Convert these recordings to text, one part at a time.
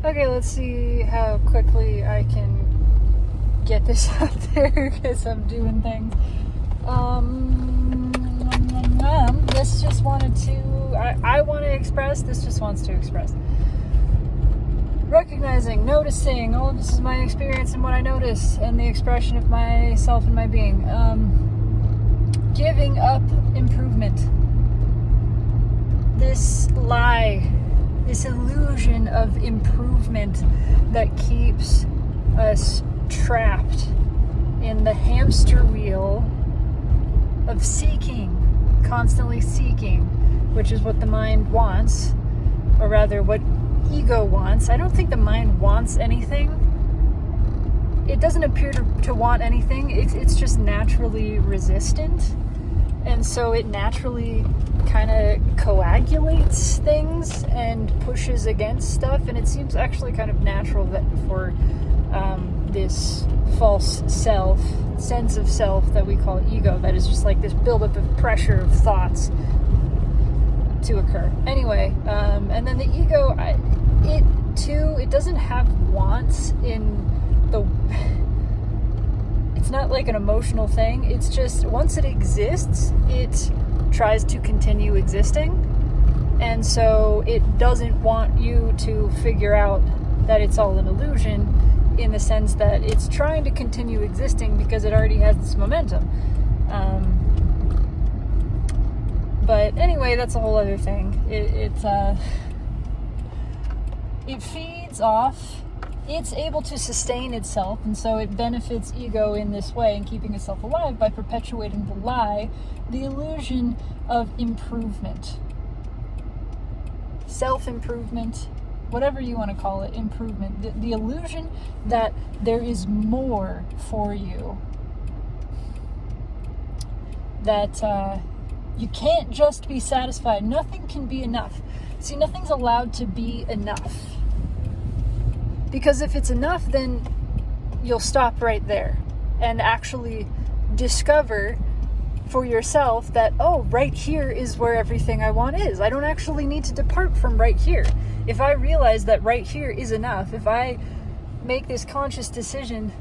Okay, let's see how quickly I can get this out there because I'm doing things. This just wanted to, I want to express, this just wants to express. Recognizing, noticing, oh, this is my experience and what I notice and the expression of myself and my being. Giving up improvement. This lie, this illusion of improvement that keeps us trapped in the hamster wheel of seeking, constantly seeking, which is what the mind wants, or rather what ego wants. I don't think the mind wants anything. It doesn't appear to want anything. It's just naturally resistant, and so it naturally kind of coagulates things and pushes against stuff, and it seems actually kind of natural that for this false sense of self that we call ego, that is just like this buildup of pressure of thoughts to occur. Anyway, and then the ego, it doesn't have wants it's not like an emotional thing. It's just once it exists, it tries to continue existing, and so it doesn't want you to figure out that it's all an illusion, in the sense that it's trying to continue existing because it already has this momentum. But anyway, that's a whole other thing. It feeds off, it's able to sustain itself, and so it benefits ego in this way in keeping itself alive by perpetuating the lie, the illusion of improvement. Self-improvement, whatever you want to call it, improvement. The illusion that there is more for you. That you can't just be satisfied. Nothing can be enough. See, nothing's allowed to be enough. Because if it's enough, then you'll stop right there and actually discover for yourself that, oh, right here is where everything I want is. I don't actually need to depart from right here. If I realize that right here is enough, if I make this conscious decision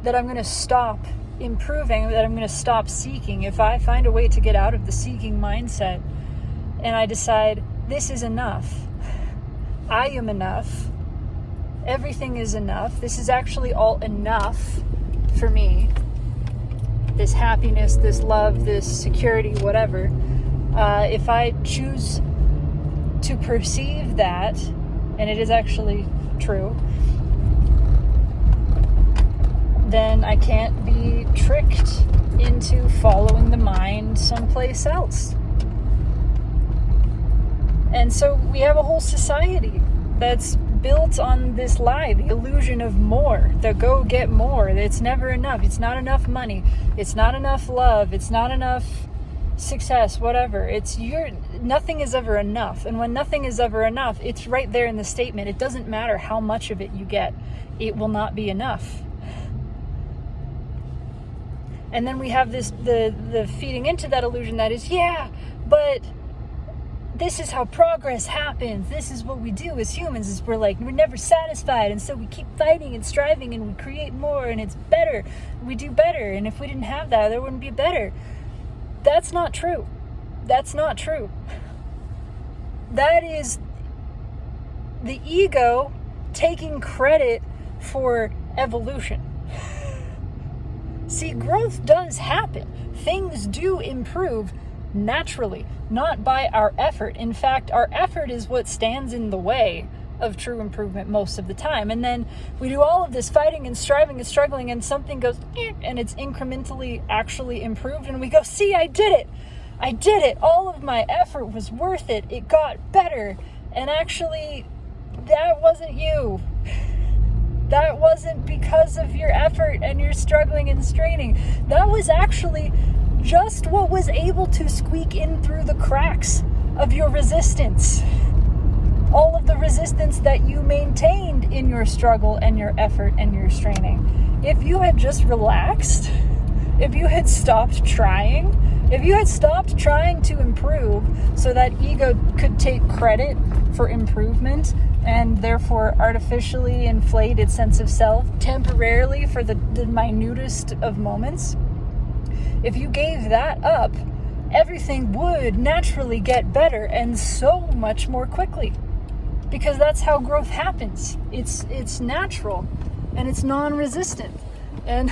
that I'm going to stop improving, that I'm going to stop seeking, if I find a way to get out of the seeking mindset and I decide this is enough, I am enough, everything is enough, this is actually all enough for me, this happiness, this love, this security, whatever, if I choose to perceive that, and it is actually true, then I can't be tricked into following the mind someplace else. And so we have a whole society that's built on this lie, the illusion of more, the go get more. It's never enough. It's not enough money. It's not enough love. It's not enough success, whatever. Nothing is ever enough. And when nothing is ever enough, it's right there in the statement. It doesn't matter how much of it you get. It will not be enough. And then we have this, the feeding into that illusion that is, yeah, but this is how progress happens. This is what we do as humans, is we're never satisfied. And so we keep fighting and striving and we create more and it's better. We do better. And if we didn't have that, there wouldn't be better. That's not true. That's not true. That is the ego taking credit for evolution. See, growth does happen. Things do improve naturally, not by our effort. In fact, our effort is what stands in the way of true improvement most of the time. And then we do all of this fighting and striving and struggling, and something goes, and it's incrementally actually improved, and we go, see, I did it. I did it. All of my effort was worth it. It got better. And actually, that wasn't you. That wasn't because of your effort and your struggling and straining. That was actually just what was able to squeak in through the cracks of your resistance. All of the resistance that you maintained in your struggle and your effort and your straining. If you had just relaxed, if you had stopped trying, if you had stopped trying to improve so that ego could take credit for improvement, and therefore artificially inflate its sense of self temporarily for the minutest of moments, if you gave that up, everything would naturally get better and so much more quickly. Because that's how growth happens. It's natural and it's non-resistant. And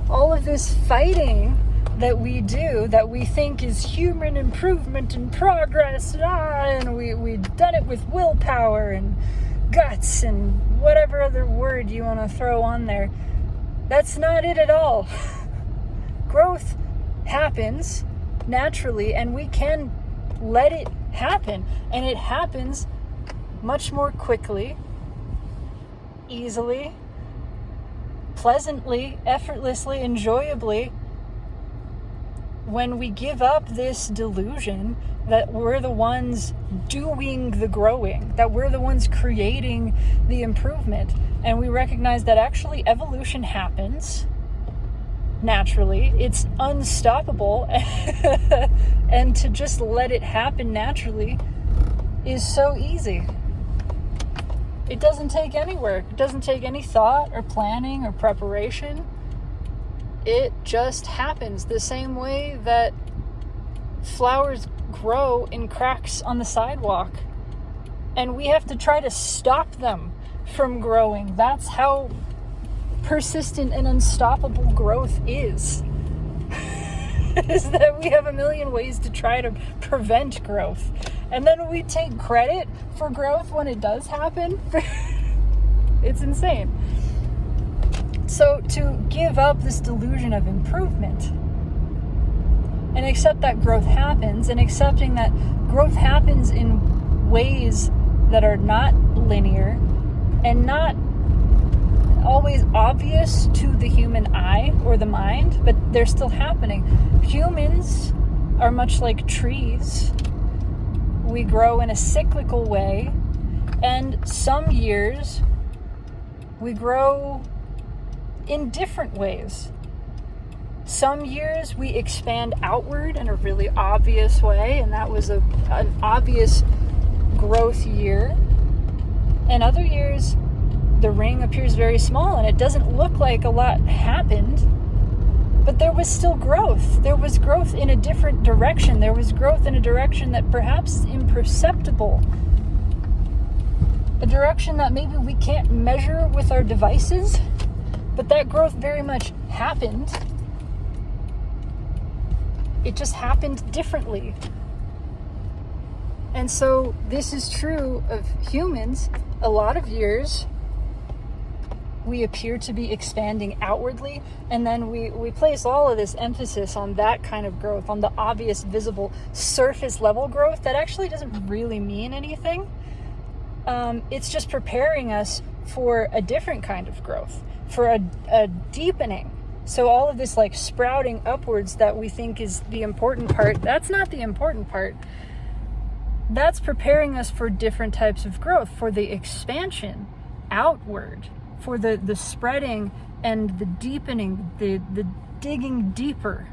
all of this fighting that we do, that we think is human improvement and progress, and we've done it with willpower and guts and whatever other word you want to throw on there, that's not it at all. Growth happens naturally, and we can let it happen, and it happens much more quickly, easily, pleasantly, effortlessly, enjoyably, when we give up this delusion that we're the ones doing the growing, that we're the ones creating the improvement, and we recognize that actually evolution happens naturally, it's unstoppable, and to just let it happen naturally is so easy. It doesn't take any work. It doesn't take any thought or planning or preparation. It just happens the same way that flowers grow in cracks on the sidewalk. And we have to try to stop them from growing. That's how persistent and unstoppable growth is. Is that we have a million ways to try to prevent growth. And then we take credit for growth when it does happen. It's insane. So to give up this delusion of improvement and accept that growth happens, and accepting that growth happens in ways that are not linear and not always obvious to the human eye or the mind, but they're still happening. Humans are much like trees. We grow in a cyclical way, and some years we grow in different ways. Some years we expand outward in a really obvious way, and that was an obvious growth year. And other years the ring appears very small and it doesn't look like a lot happened, but there was still growth. There was growth in a different direction. There was growth in a direction that perhaps is imperceptible. A direction that maybe we can't measure with our devices, but that growth very much happened. It just happened differently. And so this is true of humans. A lot of years we appear to be expanding outwardly, and then we place all of this emphasis on that kind of growth, on the obvious, visible, surface level growth that actually doesn't really mean anything. It's just preparing us for a different kind of growth, for a deepening. So all of this like sprouting upwards that we think is the important part, that's not the important part. That's preparing us for different types of growth, for the expansion outward, for the spreading and the deepening, the digging deeper,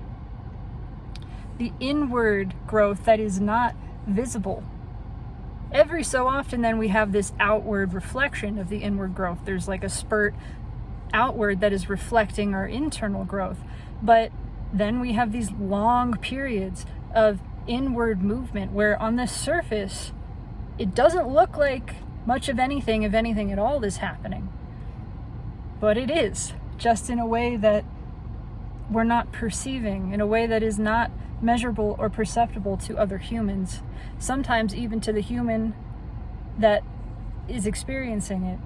the inward growth that is not visible. Every so often then we have this outward reflection of the inward growth. There's like a spurt outward that is reflecting our internal growth. But then we have these long periods of inward movement where on the surface it doesn't look like much of anything, if anything at all, is happening. But it is, just in a way that we're not perceiving, in a way that is not measurable or perceptible to other humans, sometimes even to the human that is experiencing it.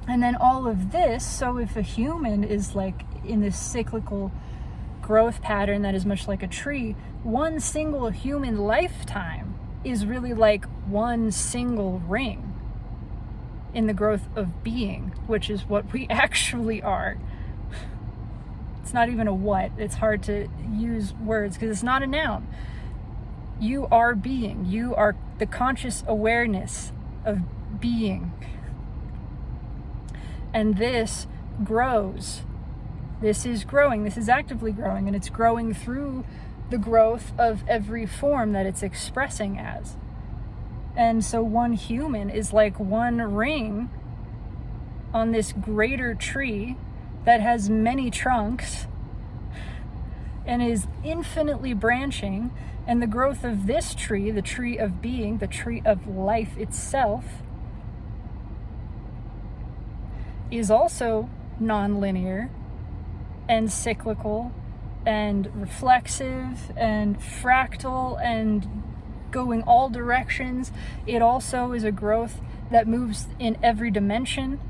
And then all of this, so if a human is like in this cyclical growth pattern that is much like a tree, one single human lifetime is really like one single ring in the growth of being, which is what we actually are. It's not even a what. It's hard to use words because it's not a noun. You are being. You are the conscious awareness of being. And this grows. This is growing. This is actively growing, and it's growing through the growth of every form that it's expressing as. And so one human is like one ring on this greater tree that has many trunks and is infinitely branching. And the growth of this tree, the tree of being, the tree of life itself, is also non-linear and cyclical and reflexive and fractal and going all directions. It also is a growth that moves in every dimension.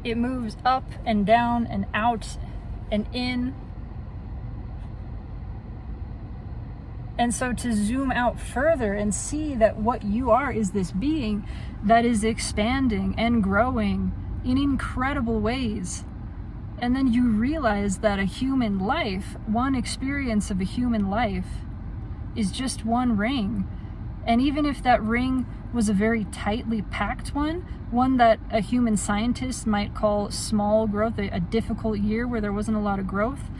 It moves up and down and out and in. And so to zoom out further and see that what you are is this being that is expanding and growing in incredible ways. And then you realize that a human life, one experience of a human life, is just one ring. And even if that ring was a very tightly packed one that a human scientist might call small growth, a difficult year where there wasn't a lot of growth,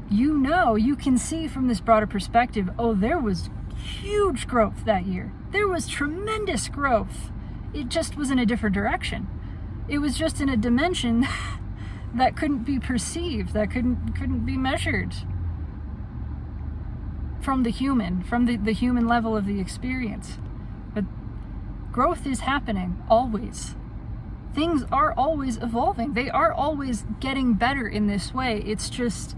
you can see from this broader perspective, oh, there was huge growth that year. There was tremendous growth. It just was in a different direction. It was just in a dimension that couldn't be perceived, that couldn't be measured from the human, from the human level of the experience. But growth is happening always. Things are always evolving. They are always getting better in this way. It's just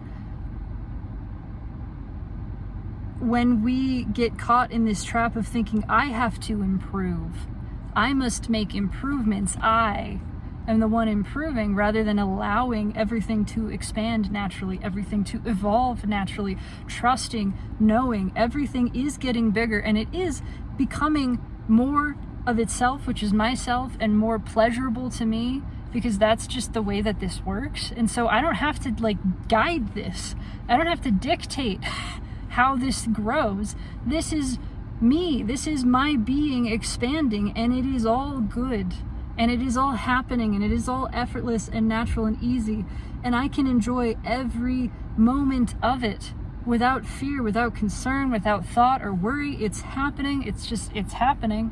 when we get caught in this trap of thinking, I have to improve, I must make improvements, I am the one improving, rather than allowing everything to expand naturally, everything to evolve naturally, trusting, knowing everything is getting bigger and it is becoming more of itself, which is myself, and more pleasurable to me, because that's just the way that this works. And so I don't have to guide this. I don't have to dictate how this grows. This is me. This is my being expanding, and it is all good. And it is all happening, and it is all effortless and natural and easy. And I can enjoy every moment of it without fear, without concern, without thought or worry. It's happening. It's happening.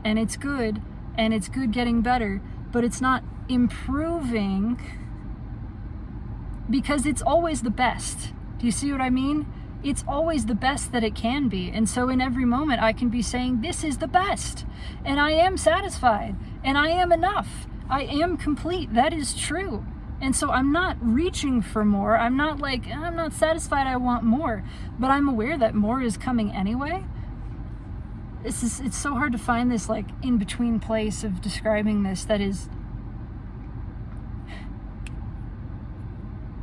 And it's good. And it's good getting better. But it's not improving because it's always the best. Do you see what I mean? It's always the best that it can be. And so in every moment I can be saying, this is the best. And I am satisfied. And I am enough. I am complete. That is true. And so I'm not reaching for more. I'm not I'm not satisfied, I want more. But I'm aware that more is coming anyway. It's so hard to find this in-between place of describing this that is,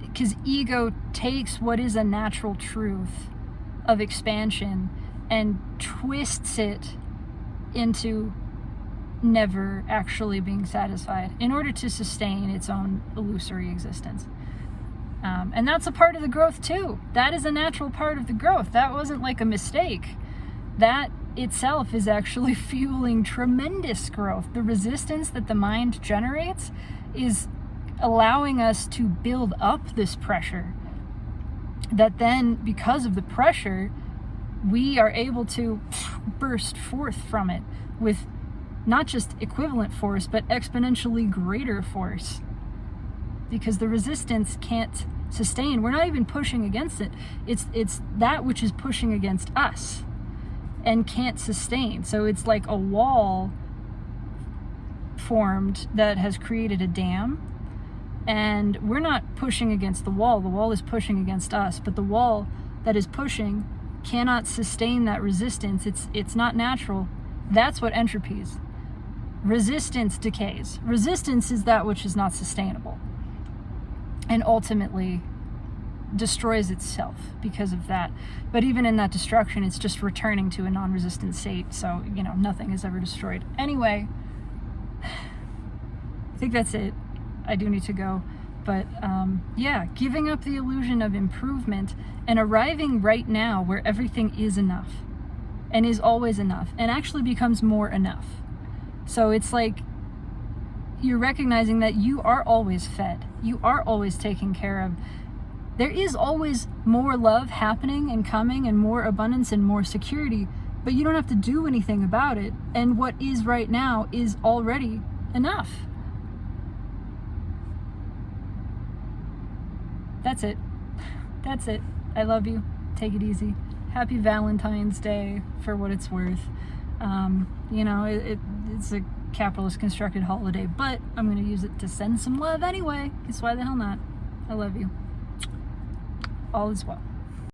because ego takes what is a natural truth of expansion and twists it into never actually being satisfied in order to sustain its own illusory existence. And that's a part of the growth too. That is a natural part of the growth. That wasn't a mistake. That itself is actually fueling tremendous growth. The resistance that the mind generates is allowing us to build up this pressure, that then because of the pressure we are able to burst forth from it with not just equivalent force but exponentially greater force, because the resistance can't sustain. We're not even pushing against it. It's that which is pushing against us and can't sustain. So it's like a wall formed that has created a dam. And we're not pushing against the wall is pushing against us, but the wall that is pushing cannot sustain that resistance. It's not natural. That's what entropy is. Resistance decays. Resistance is that which is not sustainable and ultimately destroys itself because of that. But even in that destruction, it's just returning to a non-resistant state, so nothing is ever destroyed. Anyway, I think that's it. I do need to go. But giving up the illusion of improvement and arriving right now where everything is enough and is always enough and actually becomes more enough. So it's you're recognizing that you are always fed. You are always taken care of. There is always more love happening and coming and more abundance and more security but you don't have to do anything about it. And what is right now is already enough. That's it. That's it. I love you. Take it easy. Happy Valentine's Day for what it's worth. You know, it's a capitalist constructed holiday, but I'm going to use it to send some love anyway, because why the hell not? I love you. All is well.